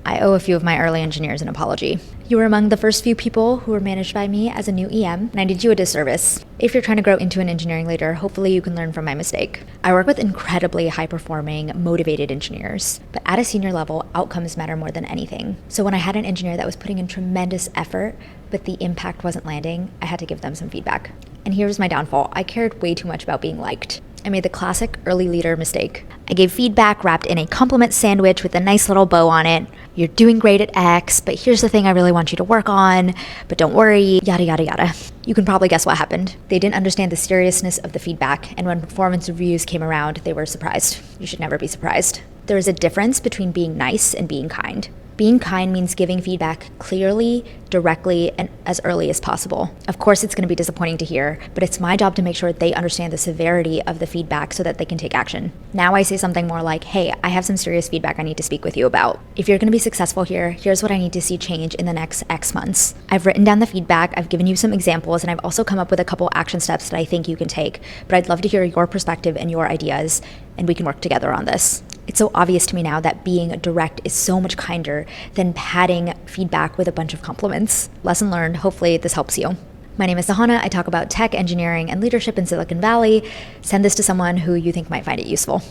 I owe a few of my early engineers an apology. You were among the first few people who were managed by me as a new EM, and I did you a disservice. If you're trying to grow into an engineering leader, hopefully you can learn from my mistake. I work with incredibly high-performing, motivated engineers, but at a senior level, outcomes matter more than anything. So when I had an engineer that was putting in tremendous effort, but the impact wasn't landing, I had to give them some feedback. And here's my downfall. I cared way too much about being liked. I made the classic early leader mistake. I gave feedback wrapped in a compliment sandwich with a nice little bow on it. You're doing great at X, but here's the thing I really want you to work on, but don't worry, yada, yada, yada. You can probably guess what happened. They didn't understand the seriousness of the feedback, and when performance reviews came around, they were surprised. You should never be surprised. There is a difference between being nice and being kind. Being kind means giving feedback clearly, directly, and as early as possible. Of course, it's going to be disappointing to hear, but it's my job to make sure they understand the severity of the feedback so that they can take action. Now I say something more like, hey, I have some serious feedback I need to speak with you about. If you're going to be successful here, here's what I need to see change in the next X months. I've written down the feedback, I've given you some examples, and I've also come up with a couple action steps that I think you can take. But I'd love to hear your perspective and your ideas, and we can work together on this. It's so obvious to me now that being direct is so much kinder than padding feedback with a bunch of compliments. Lesson learned. Hopefully this helps you. My name is Sahana. I talk about tech, engineering, and leadership in Silicon Valley. Send this to someone who you think might find it useful.